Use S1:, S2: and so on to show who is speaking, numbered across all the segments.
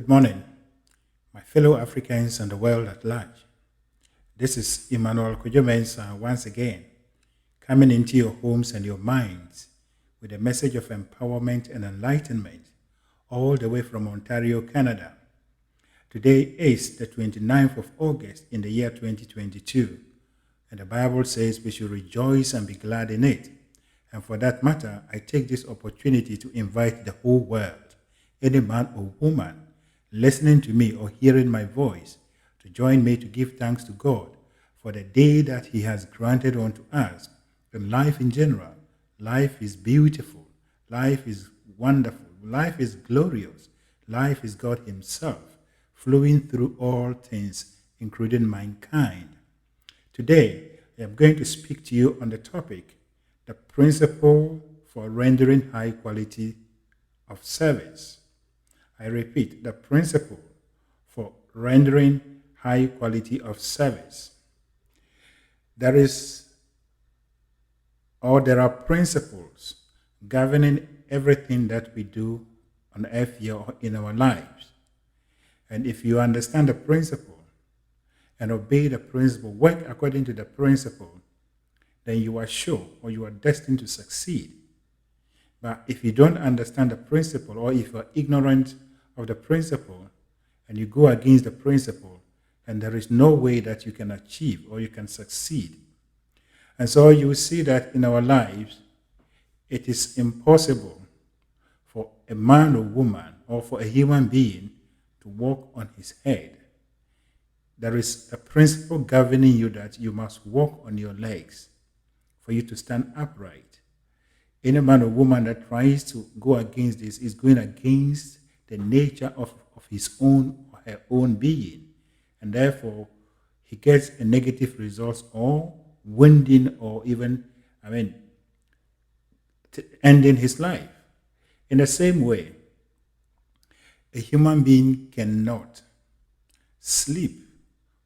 S1: Good morning, my fellow Africans and the world at large. This is Emmanuel Kojomensa once again, coming into your homes and your minds with a message of empowerment and enlightenment, all the way from Ontario, Canada. Today is the 29th of August in the year 2022, and the Bible says we should rejoice and be glad in it. And for that matter, I take this opportunity to invite the whole world, any man or woman, listening to me or hearing my voice, to join me to give thanks to God for the day that He has granted unto us. And life in general, life is beautiful, life is wonderful, life is glorious, life is God Himself, flowing through all things, including mankind. Today, I am going to speak to you on the topic, the principle for rendering high quality of service. I repeat, the principle for rendering high quality of service. There are principles governing everything that we do on earth here or in our lives. And if you understand the principle and obey the principle, work according to the principle, then you are sure or you are destined to succeed. But if you don't understand the principle, or if you are ignorant of the principle and you go against the principle, then there is no way that you can achieve or you can succeed. And so you see that in our lives, it is impossible for a man or woman or for a human being to walk on his head. There is a principle governing you that you must walk on your legs for you to stand upright. Any man or woman that tries to go against this is going against the nature of his own or her own being. And therefore, he gets a negative result or wounding or even, ending his life. In the same way, a human being cannot sleep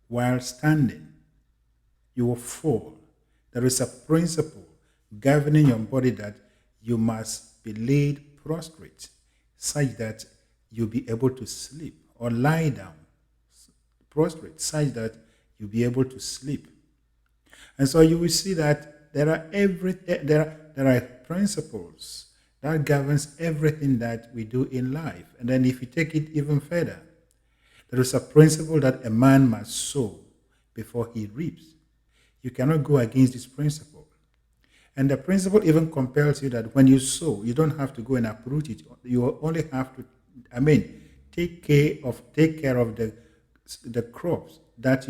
S1: while standing. You will fall. There is a principle governing your body that you must be laid prostrate such that you'll be able to sleep, or lie down prostrate such that you'll be able to sleep. And so you will see that there are principles that governs everything that we do in life. And then if you take it even further, there is a principle that a man must sow before he reaps. You cannot go against this principle. And the principle even compels you that when you sow, you don't have to go and uproot it. You only have to, take care of the crops that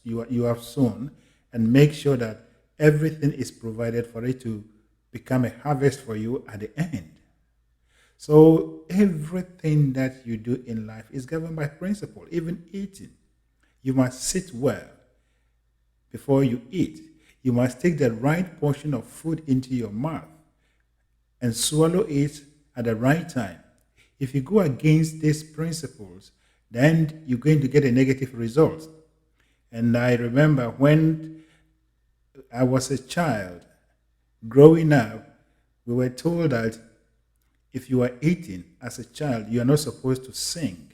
S1: you have sown, and make sure that everything is provided for it to become a harvest for you at the end. So everything that you do in life is governed by principle. Even eating, you must sit well before you eat. You must take the right portion of food into your mouth and swallow it at the right time. If you go against these principles, then you're going to get a negative result. And I remember when I was a child, growing up, we were told that if you are eating as a child, you are not supposed to sing.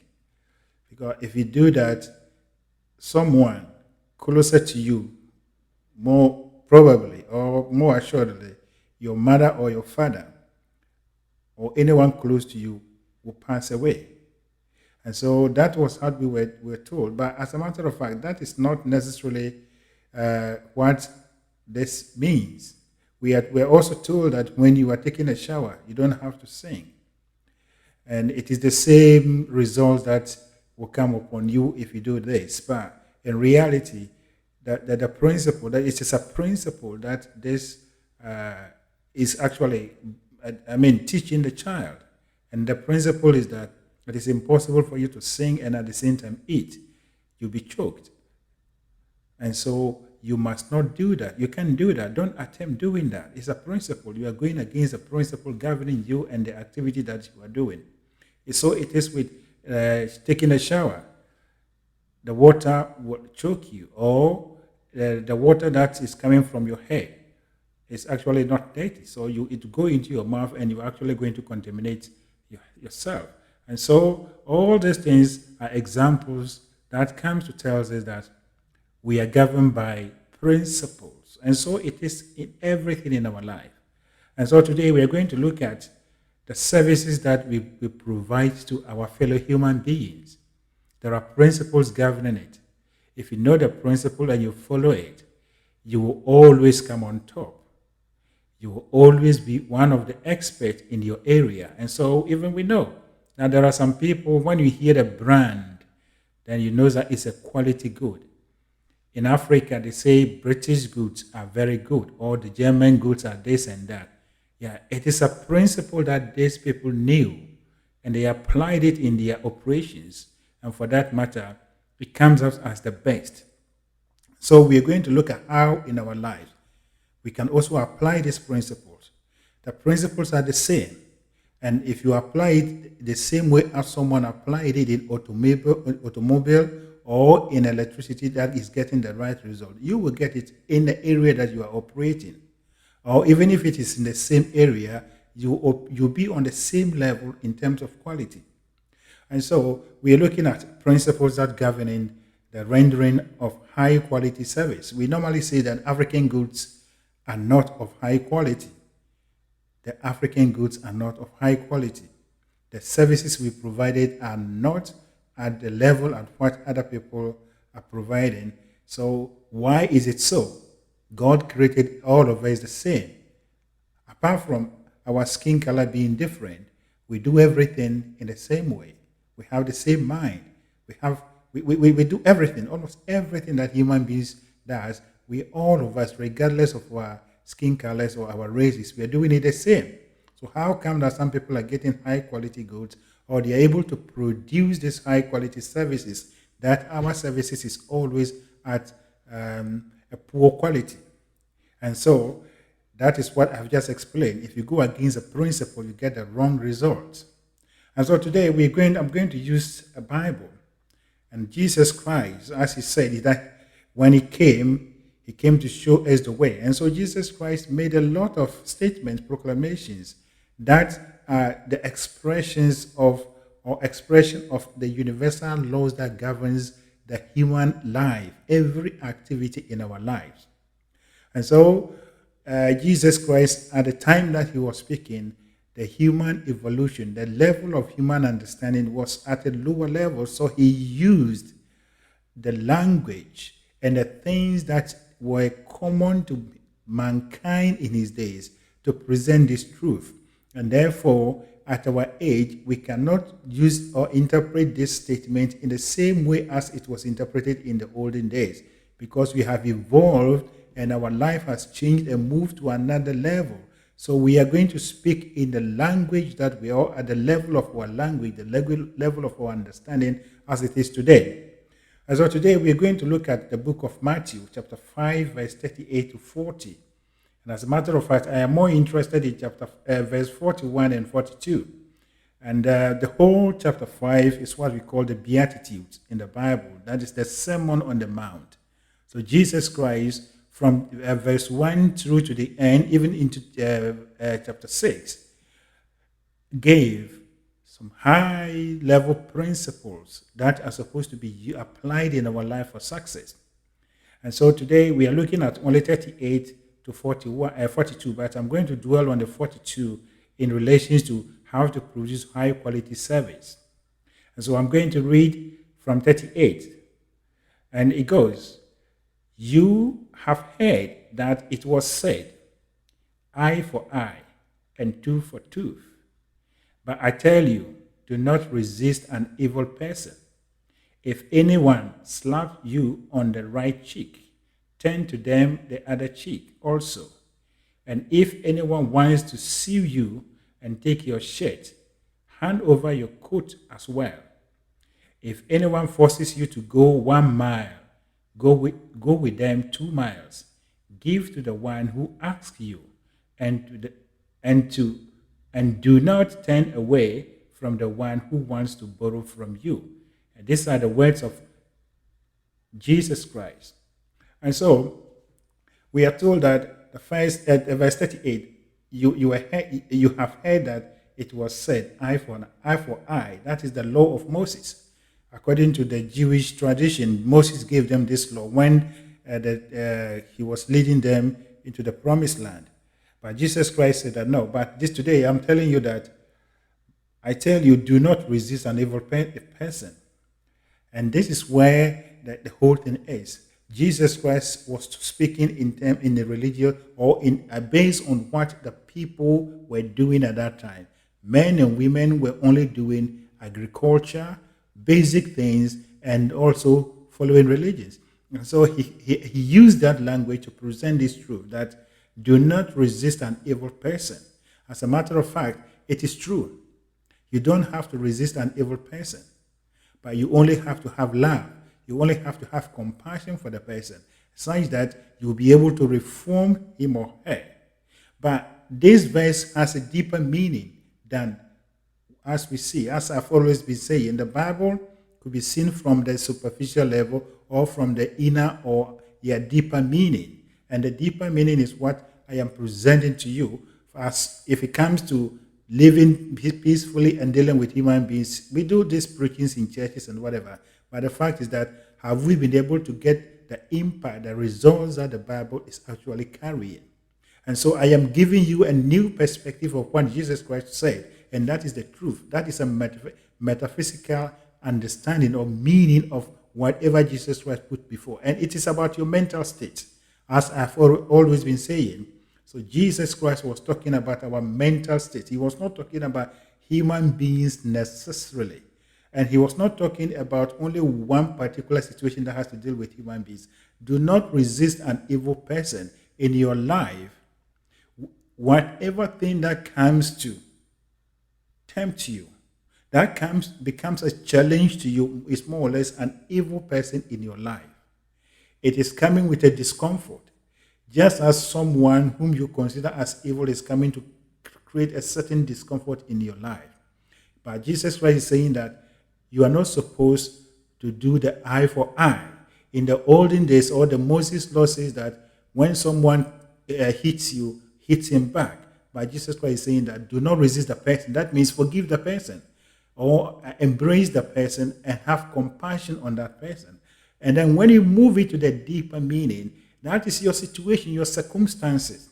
S1: Because if you do that, someone closer to you, more probably or more assuredly, your mother or your father or anyone close to you will pass away. And so that was how we were told. But as a matter of fact, that is not necessarily what this means. We're also told that when you are taking a shower, you don't have to sing. And it is the same result that will come upon you if you do this. But in reality, that the principle, that it is a principle that this is actually, teaching the child. And the principle is that it is impossible for you to sing and at the same time eat. You'll be choked. And so you must not do that. You can't do that. Don't attempt doing that. It's a principle. You are going against a principle governing you and the activity that you are doing. So it is with taking a shower. The water will choke you, or the water that is coming from your head is actually not dirty. So it go into your mouth and you're actually going to contaminate yourself. And so all these things are examples that comes to tell us that we are governed by principles. And so it is in everything in our life. And so today we are going to look at the services that we provide to our fellow human beings. There are principles governing it. If you know the principle and you follow it, you will always come on top. You will always be one of the experts in your area. And so even we know. Now there are some people, when you hear the brand, then you know that it's a quality good. In Africa, they say British goods are very good, or the German goods are this and that. Yeah, it is a principle that these people knew, and they applied it in their operations. And for that matter, it comes out as the best. So we are going to look at how in our lives we can also apply these principles. The principles are the same. And if you apply it the same way as someone applied it in automobile or in electricity that is getting the right result, you will get it in the area that you are operating. Or even if it is in the same area, you'll be on the same level in terms of quality. And so we are looking at principles that govern the rendering of high quality service. We normally say that African goods are not of high quality. The African goods are not of high quality. The services we provided are not at the level at what other people are providing. So why is it so? God created all of us the same. Apart from our skin color being different, we do everything in the same way. We have the same mind. We do everything, almost everything that human beings does. We all of us, regardless of our skin colors or our races, we are doing it the same. So how come that some people are getting high quality goods, or they are able to produce these high quality services, that our services is always at a poor quality? And so that is what I've just explained. If you go against a principle, you get the wrong results. And so today I'm going to use a Bible. And Jesus Christ, as he said, that when he came to show us the way. And so Jesus Christ made a lot of statements, proclamations, that are the expression of the universal laws that governs the human life, every activity in our lives. And so Jesus Christ, at the time that he was speaking, the human evolution, the level of human understanding was at a lower level. So he used the language and the things that were common to mankind in his days to present this truth. And therefore, at our age, we cannot use or interpret this statement in the same way as it was interpreted in the olden days, because we have evolved and our life has changed and moved to another level. So we are going to speak in the language that we are at the level of our language, the level of our understanding as it is today. And so today we are going to look at the book of Matthew, chapter 5, verse 38 to 40. And as a matter of fact, I am more interested in verse 41 and 42. And the whole chapter 5 is what we call the Beatitudes in the Bible. That is the Sermon on the Mount. So Jesus Christ, from verse 1 through to the end, even into chapter 6, gave some high-level principles that are supposed to be applied in our life for success. And so today we are looking at only 38 to 42, but I'm going to dwell on the 42 in relation to how to produce high-quality service. And so I'm going to read from 38, and it goes, "You have heard that it was said, eye for eye and tooth for tooth. But I tell you, do not resist an evil person. If anyone slaps you on the right cheek, turn to them the other cheek also. And if anyone wants to sue you and take your shirt, hand over your coat as well. If anyone forces you to go 1 mile, go with them 2 miles. Give to the one who asks you, and do not turn away from the one who wants to borrow from you." And these are the words of Jesus Christ. And so we are told that the first verse 38, you have heard that it was said, eye for an eye for eye. That is the law of Moses. According to the Jewish tradition, Moses gave them this law when he was leading them into the promised land. But Jesus Christ said that no, but this today I'm telling you that I tell you, do not resist an evil person. And this is where the whole thing is. Jesus Christ was speaking in the religious or based on what the people were doing at that time. Men and women were only doing agriculture, basic things, and also following religions. And so he used that language to present this truth that do not resist an evil person. As a matter of fact, it is true. You don't have to resist an evil person, but you only have to have love. You only have to have compassion for the person, such that you'll be able to reform him or her. But this verse has a deeper meaning than, as we see, as I've always been saying, the Bible could be seen from the superficial level or from the inner or deeper meaning. And the deeper meaning is what I am presenting to you. As if it comes to living peacefully and dealing with human beings, we do these preachings in churches and whatever. But the fact is that have we been able to get the impact, the results that the Bible is actually carrying? And so I am giving you a new perspective of what Jesus Christ said, and that is the truth. That is a metaphysical understanding or meaning of whatever Jesus Christ put before. And it is about your mental state, as I've always been saying. So Jesus Christ was talking about our mental state. He was not talking about human beings necessarily. And he was not talking about only one particular situation that has to deal with human beings. Do not resist an evil person in your life. Whatever thing that comes to tempt you, becomes a challenge to you, is more or less an evil person in your life. It is coming with a discomfort. Just as someone whom you consider as evil is coming to create a certain discomfort in your life. But Jesus Christ is saying that you are not supposed to do the eye for eye. In the olden days, or the Moses law says that when someone hits you, hits him back. But Jesus Christ is saying that do not resist the person. That means forgive the person or embrace the person and have compassion on that person. And then when you move it to the deeper meaning, that is your situation, your circumstances.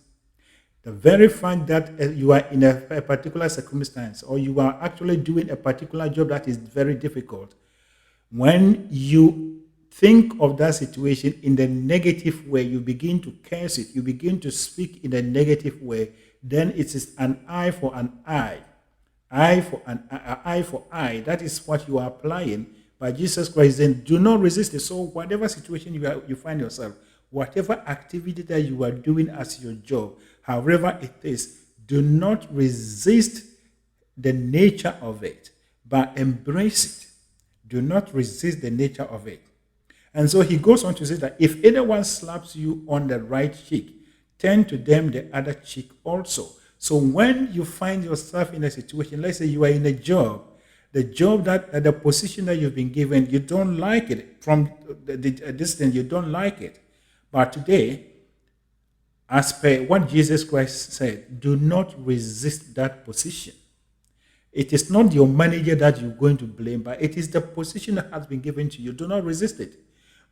S1: The very fact that you are in a particular circumstance or you are actually doing a particular job that is very difficult, when you think of that situation in the negative way, you begin to curse it, you begin to speak in a negative way, then it is an eye for an eye. Eye for eye. That is what you are applying. But Jesus Christ then do not resist it. So whatever situation you find yourself, whatever activity that you are doing as your job, however it is, do not resist the nature of it, but embrace it. Do not resist the nature of it. And so he goes on to say that if anyone slaps you on the right cheek, turn to them the other cheek also. So when you find yourself in a situation, let's say you are in a job, the job the position that you've been given, you don't like it. From the distance, you don't like it. But today, as per what Jesus Christ said, do not resist that position. It is not your manager that you're going to blame, but it is the position that has been given to you. Do not resist it.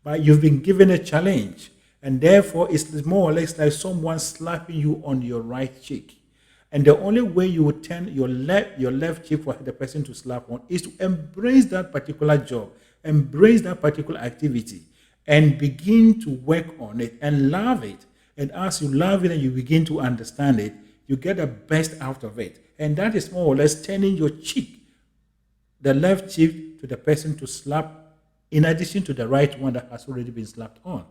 S1: But you've been given a challenge, and therefore it's more or less like someone slapping you on your right cheek. And the only way you would turn your left cheek for the person to slap on is to embrace that particular job, embrace that particular activity, and begin to work on it and love it. And as you love it and you begin to understand it, you get the best out of it. And that is more or less turning your cheek, the left cheek, to the person to slap, in addition to the right one that has already been slapped on.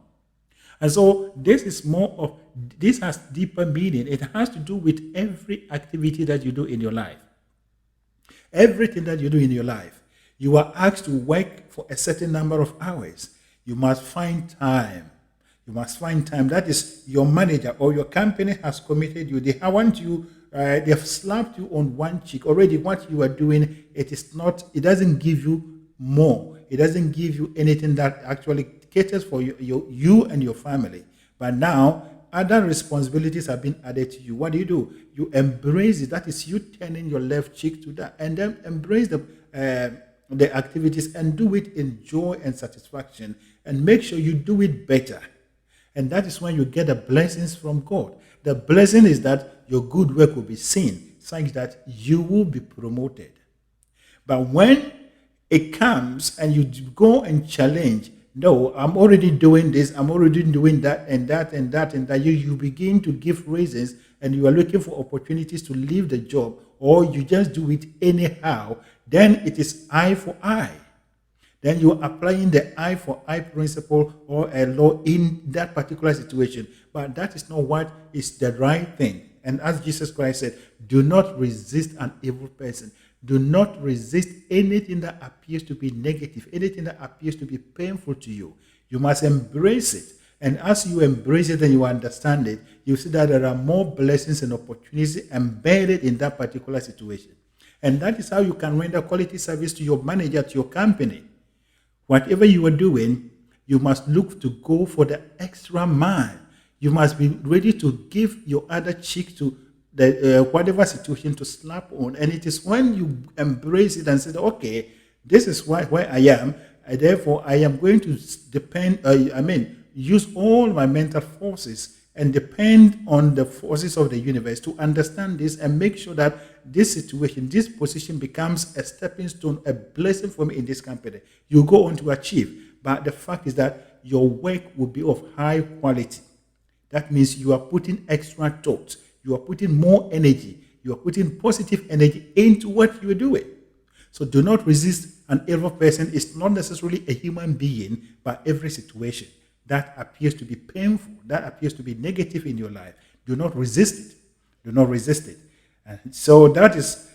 S1: And so this has deeper meaning. It has to do with every activity that you do in your life. Everything that you do in your life. You are asked to work for a certain number of hours. You must find time. You must find time. That is your manager or your company has committed you. They have slapped you on one cheek. Already what you are doing, it doesn't give you more. It doesn't give you anything that actually caters for you and your family. But now other responsibilities have been added to you. What do? You embrace it. That is you turning your left cheek to that, and then embrace the activities and do it in joy and satisfaction, and make sure you do it better. And that is when you get the blessings from God. The blessing is that your good work will be seen, such that you will be promoted. But when it comes and you go and challenge, no, I'm already doing this, I'm already doing that, and that, and that, and that, you begin to give reasons, and you are looking for opportunities to leave the job, or you just do it anyhow, then it is eye for eye. Then you are applying the eye for eye principle or a law in that particular situation. But that is not what is the right thing. And as Jesus Christ said, do not resist an evil person. Do not resist anything that appears to be negative, anything that appears to be painful to you. You must embrace it. And as you embrace it and you understand it, you see that there are more blessings and opportunities embedded in that particular situation. And that is how you can render quality service to your manager, to your company. Whatever you are doing, you must look to go for the extra mile. You must be ready to give your other cheek to the whatever situation to slap on. And it is when you embrace it and say, okay, this is where I am, and therefore I am going to use all my mental forces and depend on the forces of the universe to understand this and make sure that this situation, this position becomes a stepping stone, a blessing for me in this company. You go on to achieve. But the fact is that your work will be of high quality. That means you are putting extra thought. You are putting more energy. You are putting positive energy into what you are doing. So do not resist an evil person. It's not necessarily a human being, but every situation that appears to be painful, that appears to be negative in your life. Do not resist it. Do not resist it. And so that is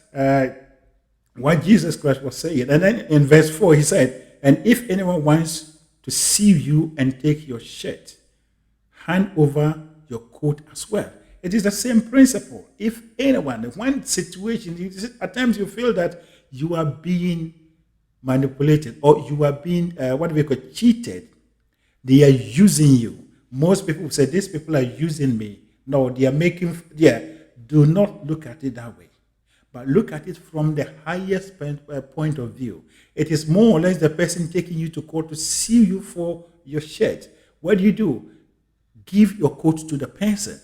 S1: what Jesus Christ was saying. And then in verse 4, he said, and if anyone wants to see you and take your shirt, hand over your coat as well. It is the same principle. If anyone, when situation, at times you feel that you are being manipulated or you are being, cheated, they are using you. Most people say, these people are using me. No, they are do not look at it that way. But look at it from the highest point of view. It is more or less the person taking you to court to sue you for your shirt. What do? Give your coat to the person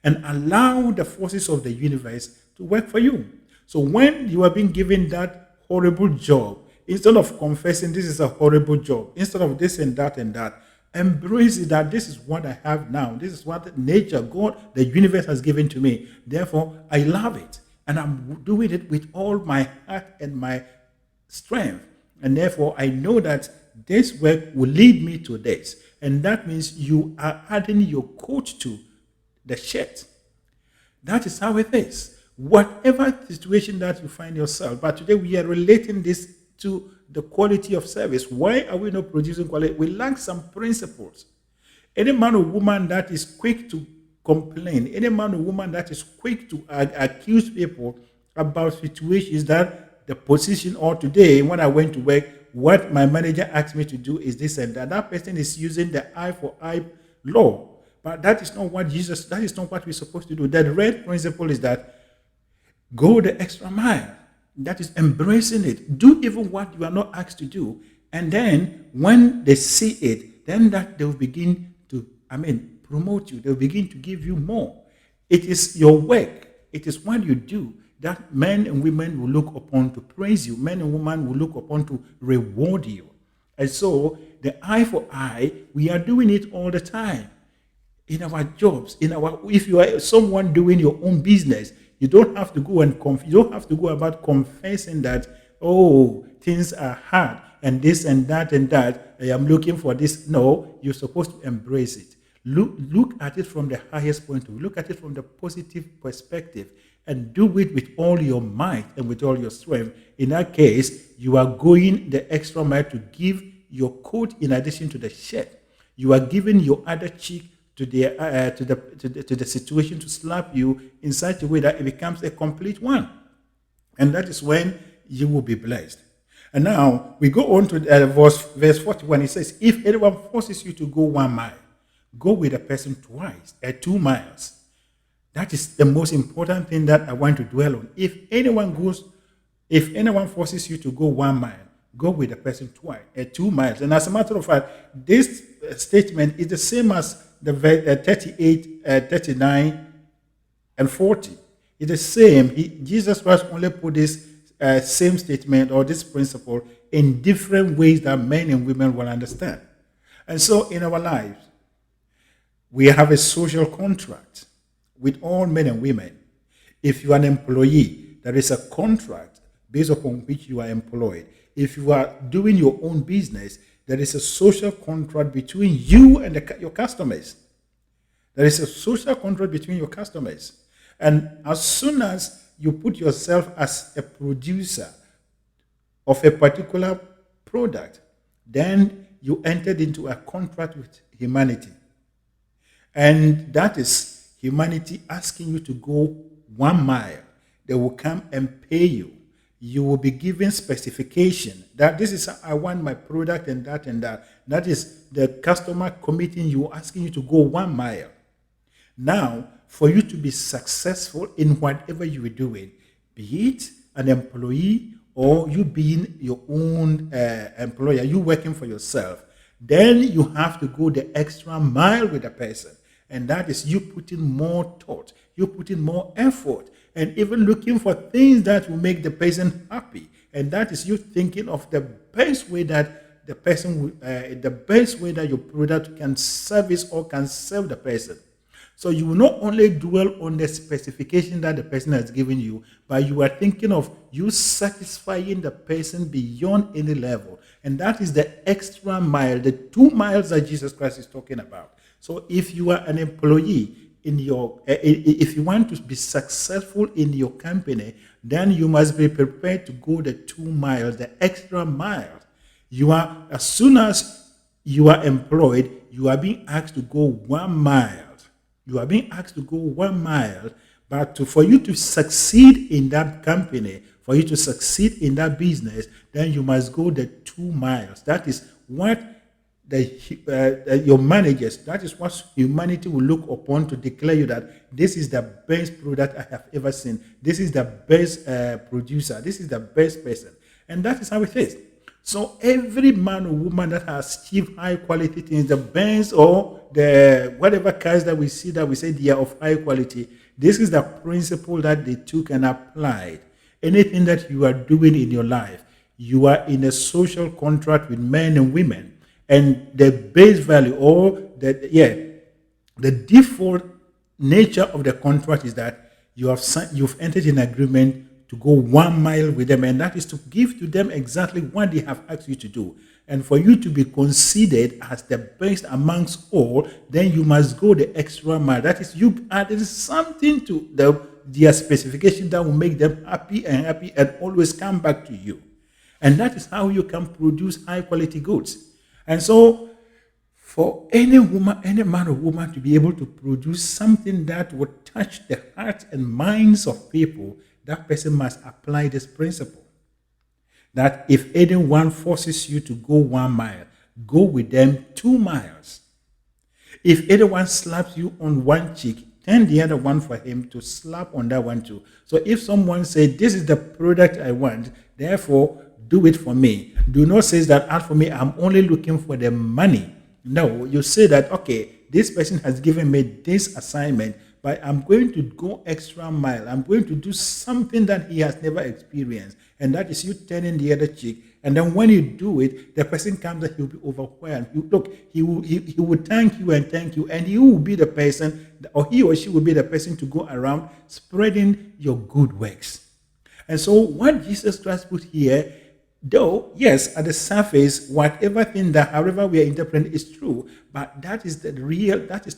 S1: and allow the forces of the universe to work for you. So when you are being given that horrible job, instead of confessing this is a horrible job, instead of this and that, embrace it that this is what I have now. This is what nature, God, the universe has given to me. Therefore, I love it. And I'm doing it with all my heart and my strength. And therefore, I know that this work will lead me to this. And that means you are adding your coat to the shirt. That is how it is. Whatever situation that you find yourself, but today we are relating this to the quality of service. Why are we not producing quality? We lack some principles. Any man or woman that is quick to complain, any man or woman that is quick to accuse people about situations that the position or today when I went to work, what my manager asked me to do is this and that. That person is using the eye for eye law. But that is not what we're supposed to do. The red principle is that go the extra mile. That is embracing it. Do even what you are not asked to do. And then when they see it, then that they'll begin to, promote you. They'll begin to give you more. It is your work. It is what you do that men and women will look upon to praise you. Men and women will look upon to reward you. And so the eye for eye, we are doing it all the time. In our jobs, if you are someone doing your own business, you don't have to go you don't have to go about confessing that, oh, things are hard and this and that and that. I am looking for this. No, you're supposed to embrace it. Look at it from the highest point of view. Look at it from the positive perspective and do it with all your might and with all your strength. In that case, you are going the extra mile to give your coat in addition to the shirt. You are giving your other cheek to the situation to slap you in such a way that it becomes a complete one. And that is when you will be blessed. And now we go on to verse 41. It says, if anyone forces you to go 1 mile, go with the person twice at 2 miles. That is the most important thing that I want to dwell on. If anyone forces you to go 1 mile, go with the person twice at 2 miles. And as a matter of fact, this statement is the same as the 38, 39, and 40. It's the same. Jesus Christ only put this same statement or this principle in different ways that men and women will understand. And so in our lives, we have a social contract with all men and women. If you are an employee, there is a contract based upon which you are employed. If you are doing your own business, there is a social contract between you and your customers. There is a social contract between your customers. And as soon as you put yourself as a producer of a particular product, then you entered into a contract with humanity. And that is humanity asking you to go 1 mile. They will come and pay you. You will be given specification that this is how I want my product and that and that. That is the customer committing you, asking you to go 1 mile. Now, for you to be successful in whatever you are doing, be it an employee or you being your own employer, you working for yourself, then you have to go the extra mile with the person. And that is you putting more thought, you putting more effort, and even looking for things that will make the person happy. And that is you thinking of the best way that the person, the best way that your product can service or can serve the person. So you will not only dwell on the specification that the person has given you, but you are thinking of you satisfying the person beyond any level. And that is the extra mile, the 2 miles that Jesus Christ is talking about. So if you are an employee in if you want to be successful in your company, then you must be prepared to go the 2 miles, the extra mile. As soon as you are employed, you are being asked to go 1 mile. You are being asked to go 1 mile, but for you to succeed in that company, for you to succeed in that business, then you must go the 2 miles. That is what your managers, that is what humanity will look upon to declare you that this is the best product I have ever seen. This is the best producer. This is the best person. And that is how it is. So every man or woman that has achieved high quality things, the Benz or the whatever cars that we see that we say they are of high quality, this is the principle that they took and applied. Anything that you are doing in your life, you are in a social contract with men and women. And the base value or the default nature of the contract is that you've entered in agreement to go 1 mile with them, and that is to give to them exactly what they have asked you to do. And for you to be considered as the best amongst all, then you must go the extra mile. That is, you added something to their specification that will make them happy and always come back to you. And that is how you can produce high quality goods. And so, for any woman, any man or woman to be able to produce something that would touch the hearts and minds of people, that person must apply this principle. That if anyone forces you to go 1 mile, go with them 2 miles. If anyone slaps you on one cheek, turn the other one for him to slap on that one too. So if someone says, this is the product I want, therefore do it for me. Do not say that, as for me, I'm only looking for the money. No, you say that, okay, this person has given me this assignment, but I'm going to go extra mile. I'm going to do something that he has never experienced. And that is you turning the other cheek. And then when you do it, the person comes and he'll be overwhelmed. He will thank you, and he will be the person, or he or she will be the person to go around spreading your good works. And so what Jesus Christ put here, though, yes, at the surface, whatever thing that, however we are interpreting, is true, but that is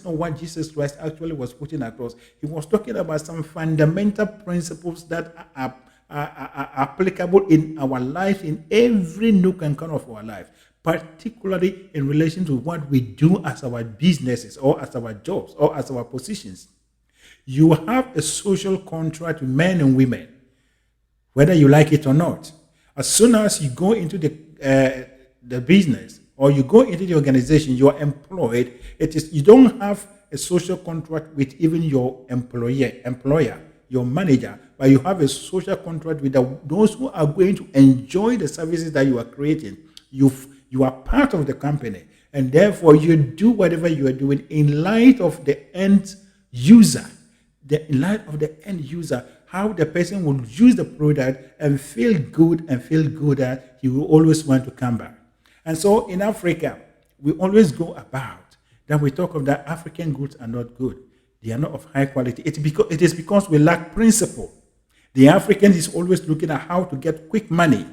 S1: not what Jesus Christ actually was putting across. He was talking about some fundamental principles that are applicable in our life, in every nook and corner of our life, particularly in relation to what we do as our businesses or as our jobs or as our positions. You have a social contract with men and women, whether you like it or not. As soon as you go into the business, or you go into the organization, you are employed. It is you don't have a social contract with even your employer, your manager, but you have a social contract with those who are going to enjoy the services that you are creating. You are part of the company, and therefore you do whatever you are doing in light of the end user, in light of the end user, how the person will use the product and feel good that he will always want to come back. And so in Africa, we always go about that we talk of that African goods are not good. They are not of high quality. It is because we lack principle. The African is always looking at how to get quick money.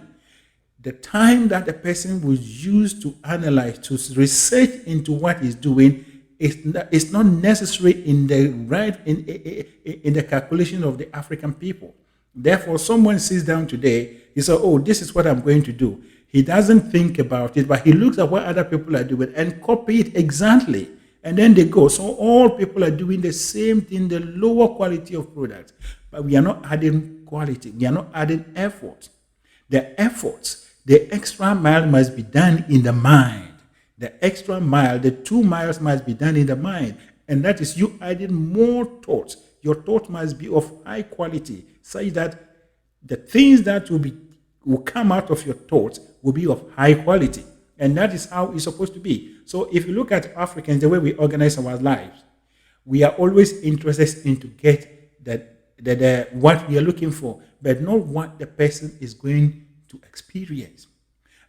S1: The time that the person will use to analyze, to research into what he's doing is not necessary in the right in the calculation of the African people. Therefore, someone sits down today, he says, "Oh, this is what I'm going to do." He doesn't think about it, but he looks at what other people are doing and copy it exactly. And then they go. So all people are doing the same thing, the lower quality of products. But we are not adding quality. We are not adding effort. The efforts, the extra mile must be done in the mind. The extra mile, the 2 miles must be done in the mind. And that is you adding more thoughts. Your thought must be of high quality, such that the things that will come out of your thoughts will be of high quality. And that is how it's supposed to be. So if you look at Africans, the way we organize our lives, we are always interested in to get what we are looking for, but not what the person is going to experience.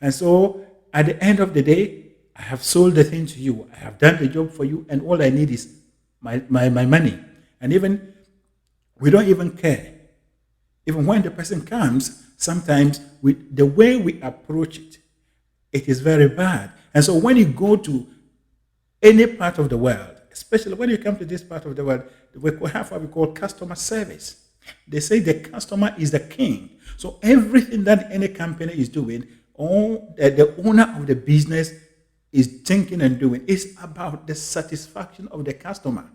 S1: And so at the end of the day, I have sold the thing to you. I have done the job for you, and all I need is my money. And even we don't even care. Even when the person comes, sometimes the way we approach it, it is very bad. And so when you go to any part of the world, especially when you come to this part of the world, we have what we call customer service. They say the customer is the king. So everything that any company is doing, or the owner of the business is thinking and doing, is about the satisfaction of the customer.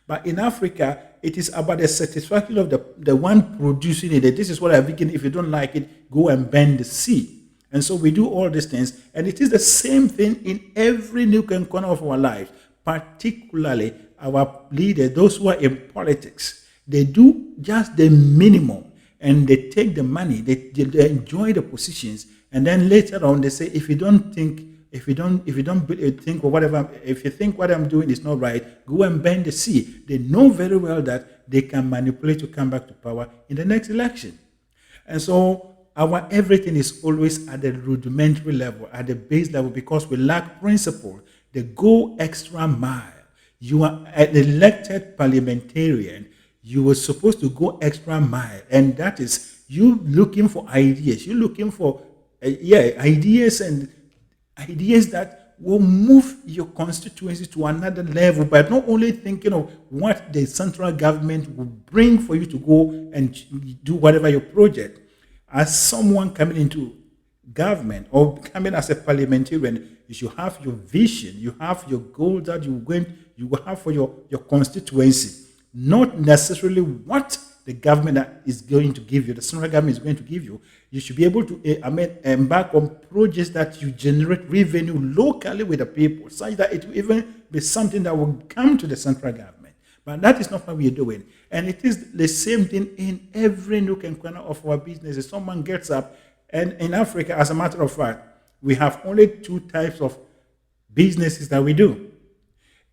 S1: But in Africa, it is about the satisfaction of the one producing it. This is what I'm thinking. If you don't like it, go and bend the sea. And so we do all these things. And it is the same thing in every nook and corner of our lives, particularly our leaders, those who are in politics. They do just the minimum, and they take the money, they enjoy the positions, and then later on they say, if you think or whatever, if you think what I'm doing is not right, go and bend the sea. They know very well that they can manipulate to come back to power in the next election. And so our everything is always at the rudimentary level, at the base level, because we lack principle. They go extra mile. You are an elected parliamentarian. You were supposed to go extra mile, and that is you looking for ideas. You're looking for ideas that will move your constituency to another level, but not only thinking of what the central government will bring for you to go and do whatever your project. As someone coming into government or coming as a parliamentarian, you should have your vision, you have your goals that you will have for your constituency, not necessarily what the government is going to give you, the central government is going to give you. You should be able to embark on projects that you generate revenue locally with the people, such that it will even be something that will come to the central government. But that is not what we are doing. And it is the same thing in every nook and corner of our businesses. Someone gets up, and in Africa, as a matter of fact, we have only 2 types of businesses that we do.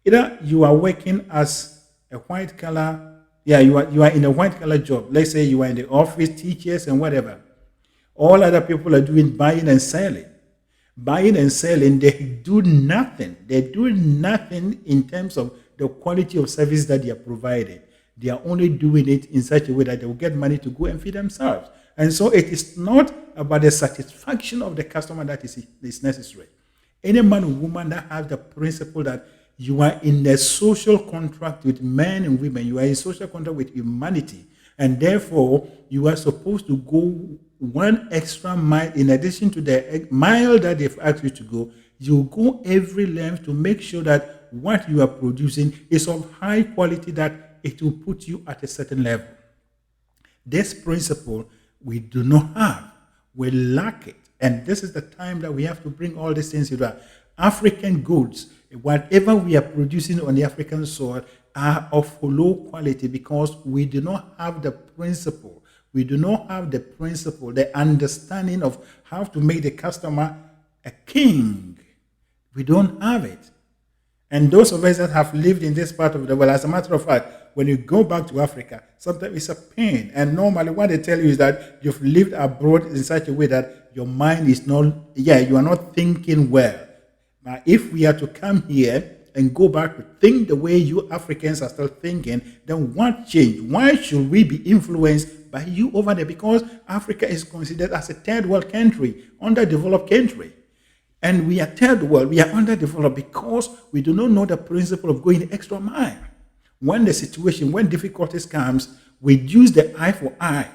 S1: Either you are working as a white collar, you are in a white collar job. Let's say you are in the office, teachers and whatever. All other people are doing buying and selling. Buying and selling, they do nothing. They do nothing in terms of the quality of service that they are providing. They are only doing it in such a way that they will get money to go and feed themselves. And so it is not about the satisfaction of the customer that is necessary. Any man or woman that has the principle that you are in a social contract with men and women, you are in social contract with humanity, and therefore you are supposed to go 1 extra mile in addition to the mile that they've asked you to go. You go every length to make sure that what you are producing is of high quality, that it will put you at a certain level. This principle we do not have. We lack it. And this is the time that we have to bring all these things into that. African goods, whatever we are producing on the African soil, are of low quality because we do not have the principle. We do not have the principle, the understanding of how to make the customer a king. We don't have it. And those of us that have lived in this part of the world, as a matter of fact, when you go back to Africa, sometimes it's a pain. And normally what they tell you is that you've lived abroad in such a way that your mind is not, you are not thinking well. But if we are to come here and go back to think the way you Africans are still thinking, then what changed? Why should we be influenced by you over there? Because Africa is considered as a third world country, underdeveloped country. And we are third world, we are underdeveloped because we do not know the principle of going the extra mile. When difficulties comes, we use the eye for eye.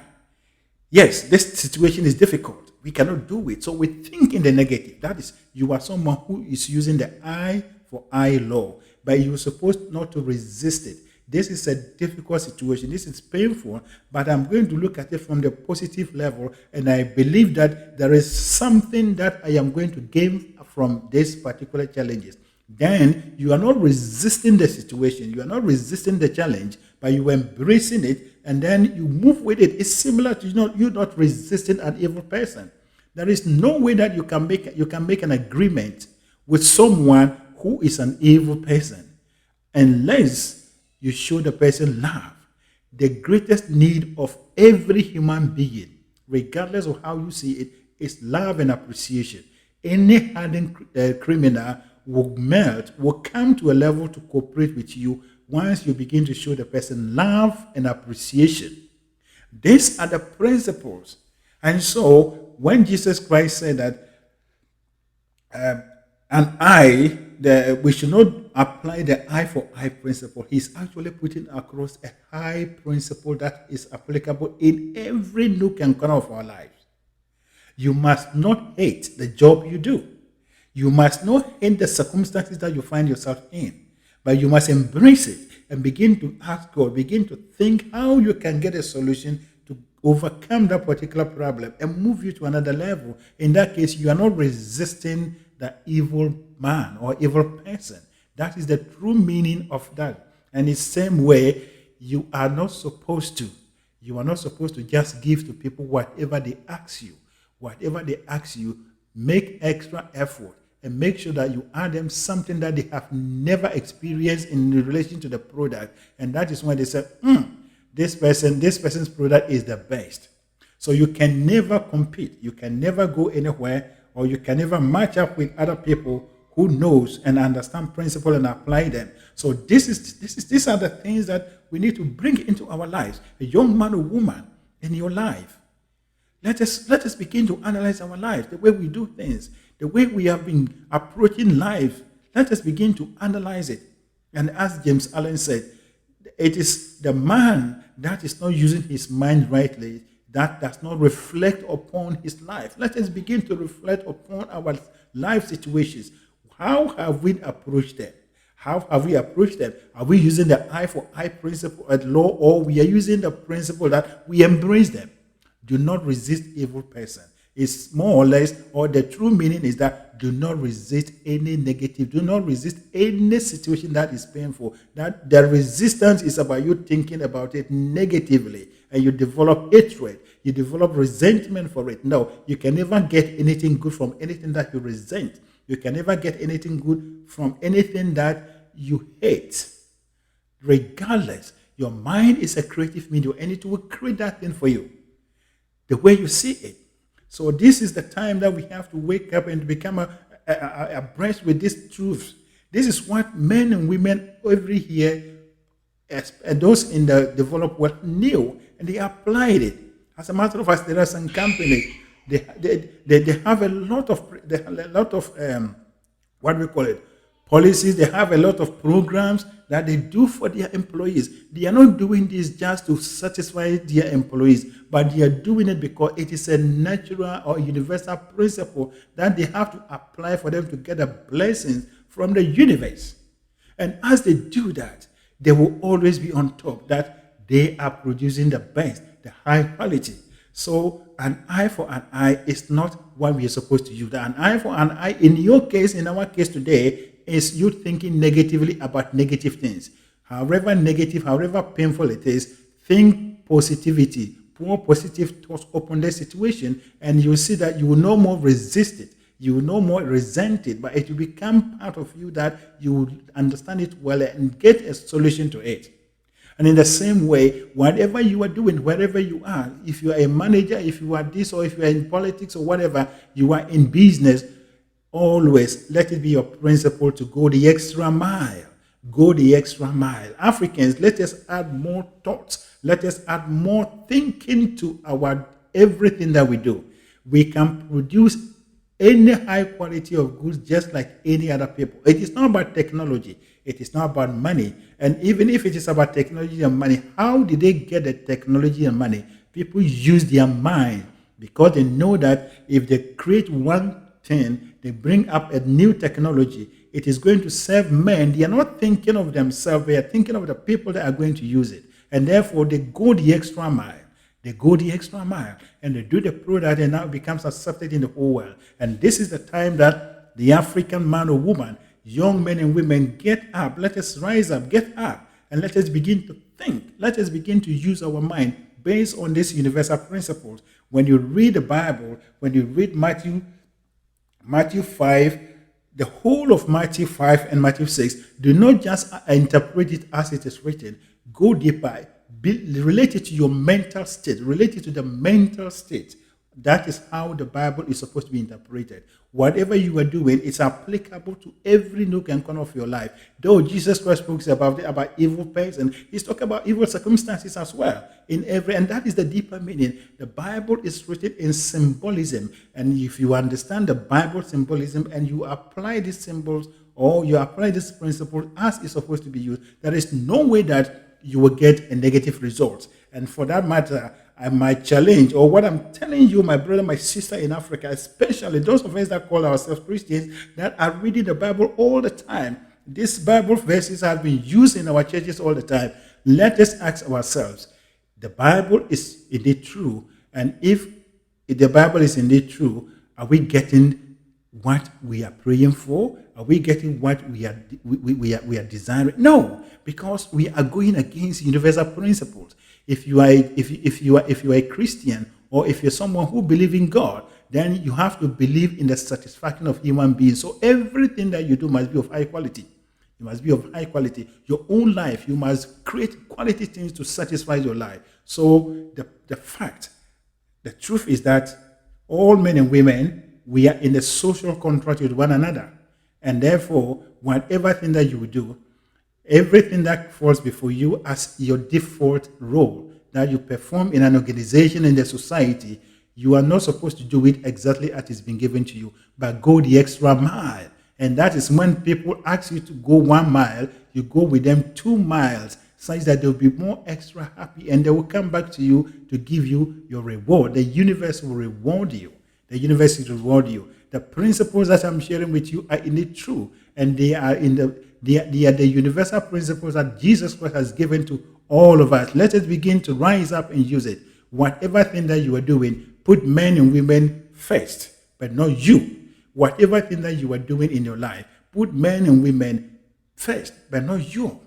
S1: Yes, this situation is difficult. We cannot do it. So we think in the negative. That is, you are someone who is using the eye for eye law, but you're supposed not to resist it. This is a difficult situation. This is painful, but I'm going to look at it from the positive level, and I believe that there is something that I am going to gain from these particular challenges. Then you are not resisting the situation, you are not resisting the challenge, but you are embracing it, and then you move with it. It's similar to you not resisting an evil person. There is no way that you can make an agreement with someone who is an evil person unless you show the person love. The greatest need of every human being, regardless of how you see it, is love and appreciation. Any hardened criminal will come to a level to cooperate with you once you begin to show the person love and appreciation. These are the principles. And so, when Jesus Christ said that we should not apply the eye for eye principle, he's actually putting across a high principle that is applicable in every nook and corner of our lives. You must not hate the job you do. You must not hate the circumstances that you find yourself in, but you must embrace it and begin to ask God, begin to think how you can get a solution to overcome that particular problem and move you to another level. In that case, you are not resisting the evil man or evil person. That is the true meaning of that. And in the same way, you are not supposed to just give to people whatever they ask you. Whatever they ask you, make extra effort and make sure that you add them something that they have never experienced in relation to the product. And that is when they say, this person's product is the best. So you can never compete. You can never go anywhere, or you can never match up with other people who knows and understand principle and apply them. So these are the things that we need to bring into our lives. A young man or woman in your life. Let us begin to analyze our lives, the way we do things, the way we have been approaching life. Let us begin to analyze it. And as James Allen said, it is the man that is not using his mind rightly that does not reflect upon his life. Let us begin to reflect upon our life situations. How have we approached them? How have we approached them? Are we using the eye for eye principle at law, or we are using the principle that we embrace them? Do not resist evil person. It's more or less, or the true meaning is that do not resist any negative. Do not resist any situation that is painful. That the resistance is about you thinking about it negatively, and you develop hatred. You develop resentment for it. No, you can never get anything good from anything that you resent. You can never get anything good from anything that you hate. Regardless, your mind is a creative medium, and it will create that thing for you the way you see it. So this is the time that we have to wake up and become abreast with these truths. This is what men and women every year, those in the developed world, knew, and they applied it. As a matter of fact, there are some companies, they have a lot of what we call it, policies. They have a lot of programs that they do for their employees. They are not doing this just to satisfy their employees, but they are doing it because it is a natural or universal principle that they have to apply for them to get the blessings from the universe. And as they do that, they will always be on top, that they are producing the best, the high quality. So an eye for an eye is not what we are supposed to use. An eye for an eye, in your case, in our case today, is you thinking negatively about negative things. However negative, however painful it is, think positivity, pour positive thoughts upon the situation, and you see that you will no more resist it. You will no more resent it, but it will become part of you that you will understand it well and get a solution to it. And in the same way, whatever you are doing, wherever you are, if you are a manager, if you are this, or if you are in politics or whatever, you are in business, always let it be your principle to go the extra mile. Go the extra mile. Africans, let us add more thoughts. Let us add more thinking to our everything that we do. We can produce any high quality of goods just like any other people. It is not about technology. It is not about money. And even if it is about technology and money, how did they get the technology and money? People use their mind because they know that if they create one thing, they bring up a new technology, it is going to serve men. They are not thinking of themselves. They are thinking of the people that are going to use it. And therefore, they go the extra mile. They go the extra mile and they do the product, and now it becomes accepted in the whole world. And this is the time that the African man or woman, young men and women, get up. Let us rise up, get up, and let us begin to think. Let us begin to use our mind based on these universal principles. When you read the Bible, when you read Matthew 5, the whole of Matthew 5 and Matthew 6, do not just interpret it as it is written. Go deeper. Relate it to your mental state. Relate it to the mental state. That is how the Bible is supposed to be interpreted. Whatever you are doing, it's applicable to every nook and corner of your life. Though Jesus Christ speaks about evil person, he's talking about evil circumstances as well. And that is the deeper meaning. The Bible is written in symbolism. And if you understand the Bible symbolism and you apply these symbols or you apply this principle as it's supposed to be used, there is no way that you will get a negative result. And for that matter, my challenge, or what I'm telling you, my brother, my sister in Africa, especially those of us that call ourselves Christians, that are reading the Bible all the time. These Bible verses have been used in our churches all the time. Let us ask ourselves, the Bible is indeed true. And if the Bible is indeed true, are we getting what we are praying for? Are we getting what we are desiring? No, because we are going against universal principles. If you are a Christian, or if you're someone who believes in God, then you have to believe in the satisfaction of human beings. So everything that you do must be of high quality. It must be of high quality. Your own life, you must create quality things to satisfy your life. So the truth is that all men and women, we are in a social contract with one another. And therefore, whatever thing that you do, everything that falls before you as your default role that you perform in an organization, in the society, you are not supposed to do it exactly as it's been given to you, but go the extra mile. And that is when people ask you to go 1 mile, you go with them 2 miles, such that they'll be more extra happy and they will come back to you to give you your reward. The universe will reward you. The universe will reward you. The principles that I'm sharing with you are indeed true, and they are the universal principles that Jesus Christ has given to all of us. Let us begin to rise up and use it. Whatever thing that you are doing, put men and women first, but not you. Whatever thing that you are doing in your life, put men and women first, but not you.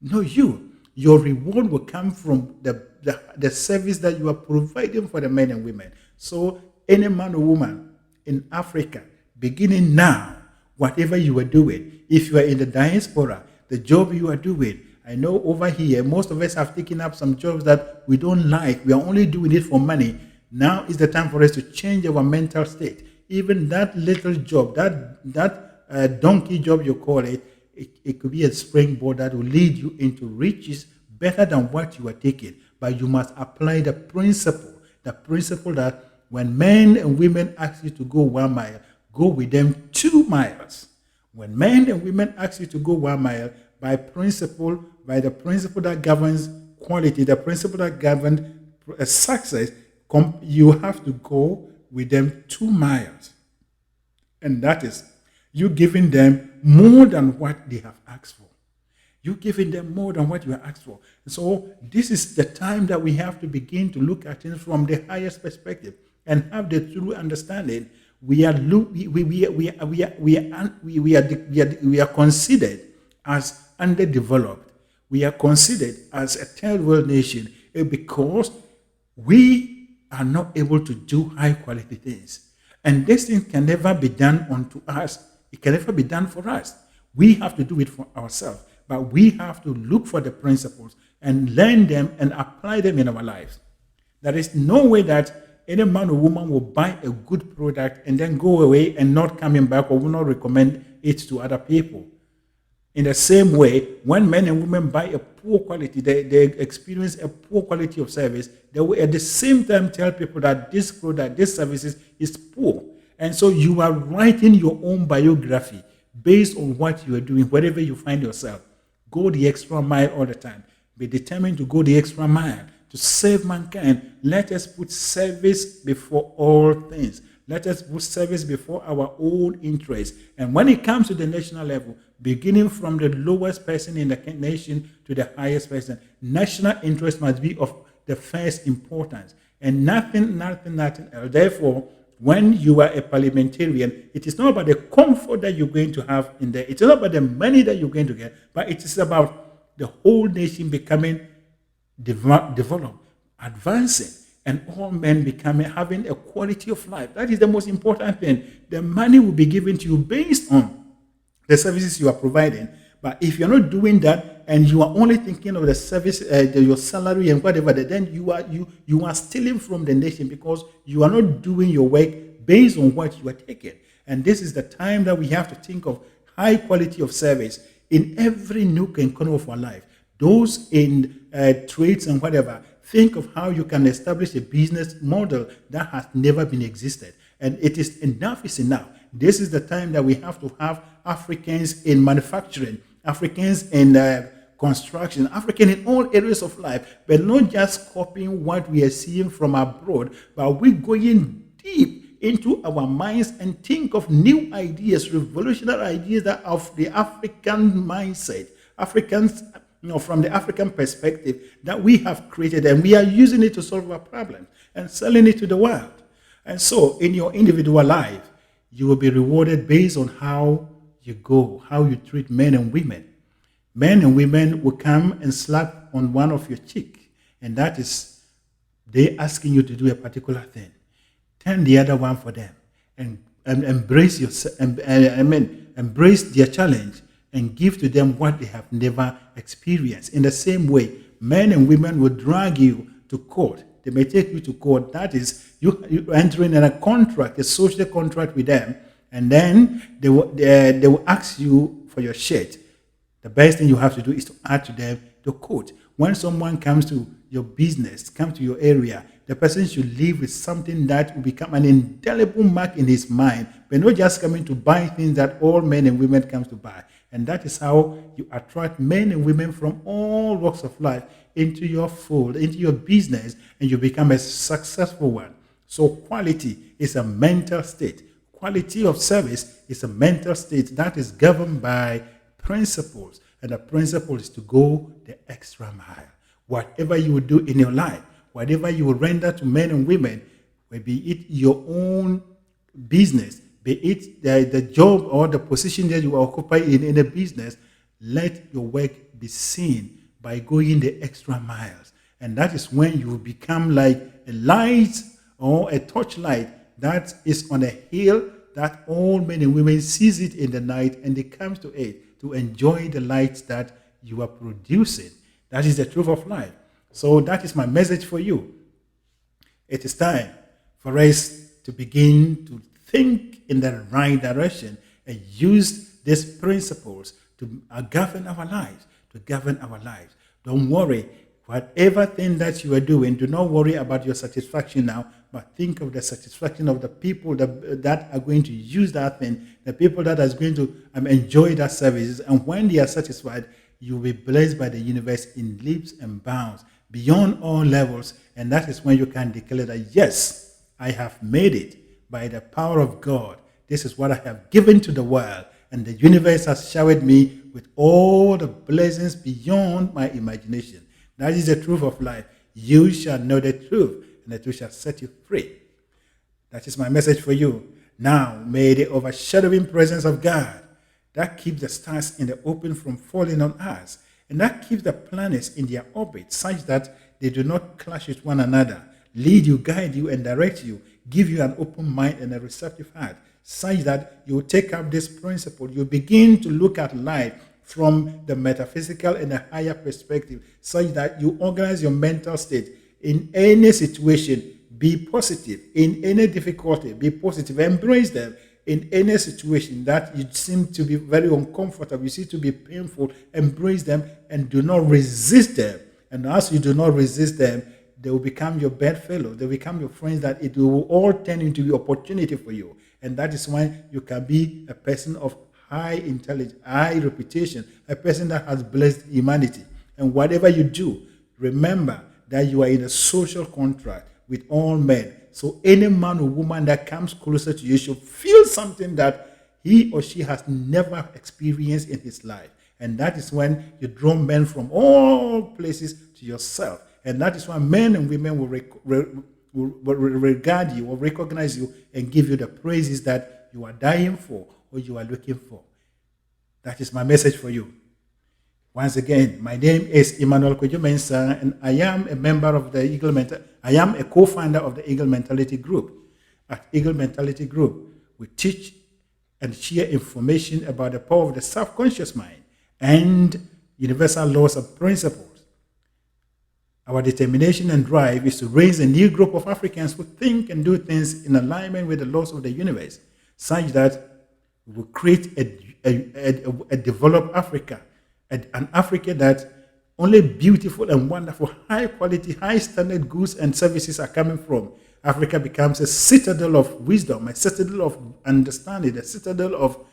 S1: Not you. Your reward will come from the service that you are providing for the men and women. So any man or woman in Africa, beginning now, whatever you are doing, if you are in the diaspora, the job you are doing, I know over here, most of us have taken up some jobs that we don't like. We are only doing it for money. Now is the time for us to change our mental state. Even that little job, that donkey job you call it, it could be a springboard that will lead you into riches better than what you are taking. But you must apply the principle that when men and women ask you to go 1 mile, go with them 2 miles. When men and women ask you to go 1 mile, by the principle that governs quality, the principle that governs success, you have to go with them 2 miles. And that is you giving them more than what they have asked for. You're giving them more than what you have asked for. So this is the time that we have to begin to look at things from the highest perspective. and have the true understanding, we are we are considered as underdeveloped. We are considered as a third world nation because we are not able to do high quality things. And this thing can never be done unto us. It can never be done for us. We have to do it for ourselves. But we have to look for the principles and learn them and apply them in our lives. There is no way that any man or woman will buy a good product and then go away and not coming back or will not recommend it to other people. In the same way, when men and women buy a poor quality, they experience a poor quality of service, they will at the same time tell people that this product, this services is poor. And so you are writing your own biography based on what you are doing, wherever you find yourself. Go the extra mile all the time. Be determined to go the extra mile to save mankind. Let us put service before all things. Let us put service before our own interests. And when it comes to the national level, beginning from the lowest person in the nation to the highest person, national interest must be of the first importance. And nothing else. Therefore, when you are a parliamentarian, it is not about the comfort that you're going to have in there. It's not about the money that you're going to get, but it is about the whole nation becoming developed, advancing, and all men having a quality of life. That is the most important thing. The money will be given to you based on the services you are providing. But if you're not doing that and you are only thinking of the service, your salary and whatever, then you are stealing from the nation because you are not doing your work based on what you are taking. And this is the time that we have to think of high quality of service in every nook and corner of our life. Those in trades and whatever, think of how you can establish a business model that has never been existed. And it is enough is enough. This is the time that we have to have Africans in manufacturing, Africans in construction, African in all areas of life, but not just copying what we are seeing from abroad, but we're going deep into our minds and think of new ideas, revolutionary ideas that of the African mindset, Africans, from the African perspective that we have created, and we are using it to solve our problems and selling it to the world. And so in your individual life, you will be rewarded based on how you go, how you treat men and women. Men and women will come and slap on one of your cheek, and that is they asking you to do a particular thing. Turn the other one for them and embrace embrace their challenge and give to them what they have never experienced. In the same way, men and women will drag you to court. They may take you to court. That is, you entering in a contract, a social contract with them, and then they will ask you for your shirt. The best thing you have to do is to add to them the quote. When someone comes to your business, comes to your area, the person should leave with something that will become an indelible mark in his mind, but not just coming to buy things that all men and women come to buy. And that is how you attract men and women from all walks of life into your fold, into your business, and you become a successful one. So quality is a mental state. Quality of service is a mental state that is governed by principles. And the principle is to go the extra mile. Whatever you will do in your life, whatever you will render to men and women, be it your own business, be it the job or the position that you occupy in a business, let your work be seen by going the extra miles. And that is when you will become like a light or a torchlight that is on a hill that all men and women sees it in the night and they come to it to enjoy the light that you are producing. That is the truth of life. So that is my message for you. It is time for us to begin to think in the right direction and use these principles to govern our lives, Don't worry, whatever thing that you are doing, do not worry about your satisfaction now, but think of the satisfaction of the people that are going to use that thing, the people that are going to enjoy that services. And when they are satisfied, you will be blessed by the universe in leaps and bounds, beyond all levels. And that is when you can declare that, yes, I have made it by the power of God. This is what I have given to the world. And the universe has showered me with all the blessings beyond my imagination. That is the truth of life. You shall know the truth, and the truth shall set you free. That is my message for you. Now, may the overshadowing presence of God that keeps the stars in the open from falling on us, and that keeps the planets in their orbit such that they do not clash with one another, lead you, guide you, and direct you, give you an open mind and a receptive heart, such that you take up this principle. You begin to look at life from the metaphysical and a higher perspective, such that you organize your mental state in any situation. Be positive. In any difficulty, be positive. Embrace them. In any situation that you seem to be very uncomfortable, you seem to be painful, embrace them and do not resist them. And as you do not resist them, they will become your bedfellows. They will become your friends, that it will all turn into the opportunity for you. And that is why you can be a person of high intelligence, high reputation, a person that has blessed humanity. And whatever you do, remember that you are in a social contract with all men. So any man or woman that comes closer to you should feel something that he or she has never experienced in his life. And that is when you draw men from all places to yourself. And that is why men and women will regard you or recognize you and give you the praises that you are dying for or you are looking for. That is my message for you. Once again, my name is Emmanuel Kojo-Mensah, and I am a member of the Eagle Mentality. I am a co-founder of the Eagle Mentality Group. At Eagle Mentality Group, we teach and share information about the power of the subconscious mind and universal laws and principles. Our determination and drive is to raise a new group of Africans who think and do things in alignment with the laws of the universe, such that we will create a developed Africa, an Africa that only beautiful and wonderful, high quality, high standard goods and services are coming from. Africa becomes a citadel of wisdom, a citadel of understanding, a citadel of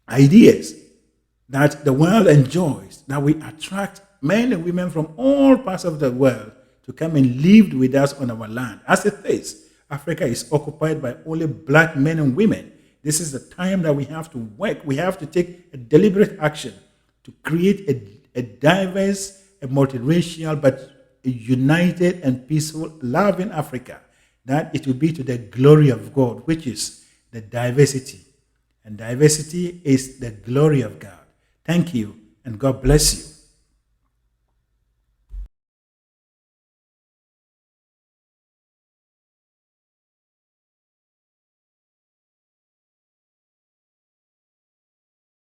S1: ideas that the world enjoys, that we attract men and women from all parts of the world to come and live with us on our land. As it is, Africa is occupied by only black men and women. This is the time that we have to work. We have to take a deliberate action to create a diverse, a multiracial, but a united and peaceful, loving Africa, that it will be to the glory of God, which is the diversity. And diversity is the glory of God. Thank you, and God bless you.